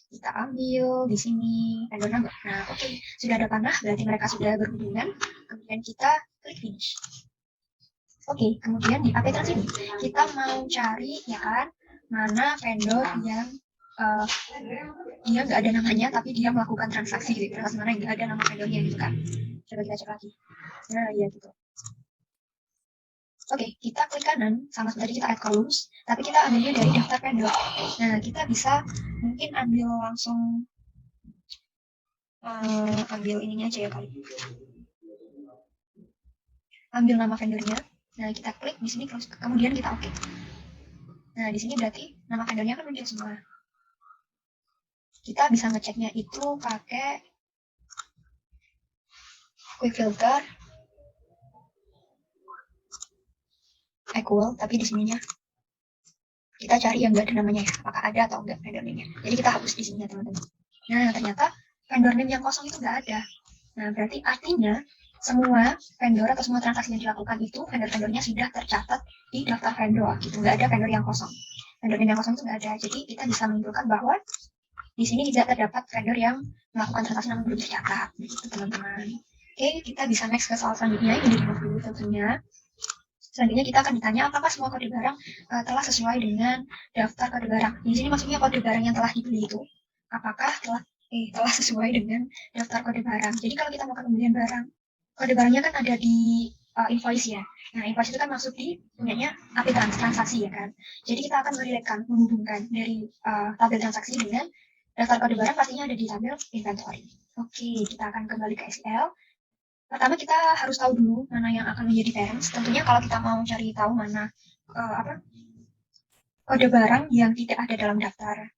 Kita ambil di sini vendor number. Nah, oke. Sudah ada panah, berarti mereka sudah berhubungan. Kemudian kita klik finish. Oke, kemudian di Apitrans ini kita mau cari ya kan mana vendor yang dia nggak ada namanya tapi dia melakukan transaksi gitu. Transaksi mana yang nggak ada nama vendornya gitu kan. Coba kita cek lagi. Nah, iya gitu. Oke, kita klik kanan, sama seperti kita add columns, tapi kita ambilnya dari daftar vendor. Nah, kita bisa mungkin ambil langsung, ambil ininya aja ya kali. Ambil nama vendornya. Nah, kita klik di sini, kemudian kita oke. Nah, di sini berarti nama vendornya kan muncul semua. Kita bisa ngeceknya itu pakai quick filter equal, tapi di sininya kita cari yang nggak ada namanya ya, apakah ada atau enggak vendor name-nya. Jadi kita hapus di sini ya teman-teman. Nah, ternyata vendor name yang kosong itu nggak ada. Nah, berarti artinya semua vendor atau semua transaksi yang dilakukan itu vendor-vendornya sudah tercatat di daftar vendor gitu, nggak ada vendor yang kosong. Vendor name yang kosong itu nggak ada. Jadi kita bisa menyimpulkan bahwa di sini tidak terdapat vendor yang melakukan transaksi namun belum tercatat gitu teman-teman. Oke, kita bisa next ke soal selanjutnya, ini di dulu filternya. Selanjutnya kita akan ditanya apakah semua kode barang telah sesuai dengan daftar kode barang. Di sini maksudnya kode barang yang telah dibeli itu apakah telah sesuai dengan daftar kode barang. Jadi kalau kita melakukan pembelian barang, kode barangnya kan ada di invoice ya. Nah, invoice itu kan masuk di punyanya Apitrans transaksi ya kan. Jadi kita akan menghubungkan dari tabel transaksi dengan daftar kode barang pastinya ada di tabel inventory. Oke, kita akan kembali ke SQL. Pertama kita harus tahu dulu mana yang akan menjadi parents. Tentunya kalau kita mau cari tahu mana kode barang yang tidak ada dalam daftar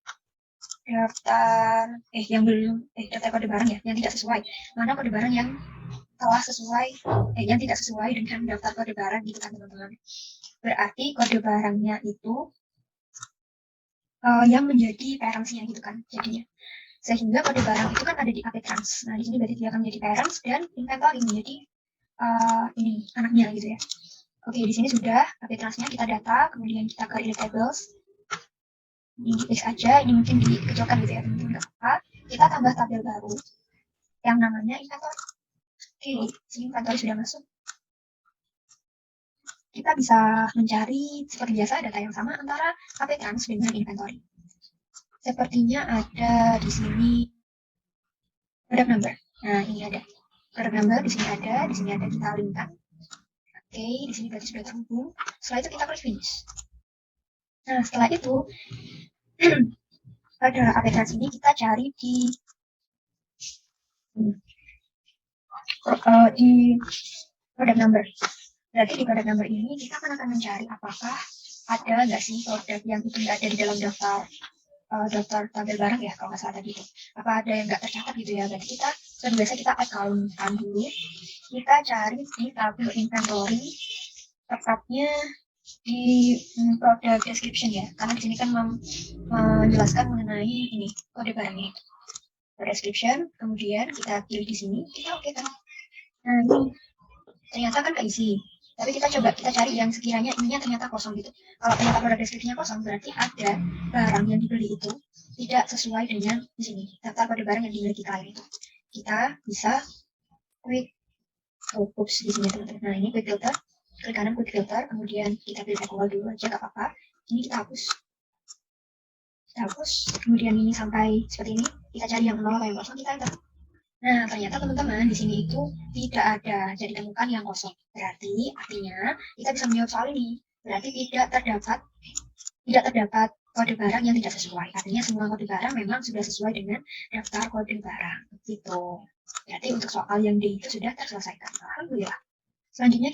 yang belum daftar kode barang ya yang tidak sesuai. Mana kode barang yang telah sesuai yang tidak sesuai dengan daftar kode barang gitu kan teman-teman. Berarti kode barangnya itu yang menjadi parents-nya gitu kan jadinya. Sehingga kode barang itu kan ada di Apitrans. Nah, di sini berarti dia akan menjadi parents dan inventory menjadi ini anaknya gitu ya. Oke, di sini sudah Apitrans-nya kita data, kemudian kita ke relate tables. Ini di paste aja, ini mungkin dikecilkan gitu ya teman-teman, nggak apa-apa. Kita tambah tabel baru yang namanya inventory. Oke, sini inventory sudah masuk. Kita bisa mencari seperti biasa data yang sama antara Apitrans dengan inventory. Sepertinya ada di sini product number. Nah, ini ada product number, di sini ada kita linkkan. Oke, di sini berarti sudah terhubung. Setelah itu kita klik finish. Nah, setelah itu pada APTrans ini kita cari di product number. Berarti di product number ini kita akan mencari apakah ada nggak sih produk yang itu nggak ada di dalam daftar tabel barang ya, kalau nggak salah tadi itu. Apa ada yang nggak tercatat gitu ya. Berarti kita seperti biasa kita account dulu. Kita cari di tabel inventory, tepatnya di product description ya. Karena di sini kan menjelaskan mengenai ini kode barangnya. Description, kemudian kita pilih di sini, kita oke kan. Nah ini ternyata kan keisi, tapi kita cari yang sekiranya ininya ternyata kosong gitu. Kalau ternyata produk deskripsinya kosong, berarti ada barang yang dibeli itu tidak sesuai dengan di sini daftar kode barang yang dimiliki klien itu. Kita bisa quick di sini teman-teman. Nah ini quick filter, klik kanan quick filter, kemudian kita pilih equal dulu aja nggak apa-apa. Ini kita hapus, kemudian ini sampai seperti ini. Kita cari yang 0 atau yang kosong, kita enter. Nah, ternyata teman-teman di sini itu tidak ada, jadi temukan yang kosong. Berarti artinya kita bisa menjawab soal ini. Berarti tidak terdapat kode barang yang tidak sesuai. Artinya semua kode barang memang sudah sesuai dengan daftar kode barang. Gitu. Berarti untuk soal yang D itu sudah terselesaikan. Alhamdulillah. Selanjutnya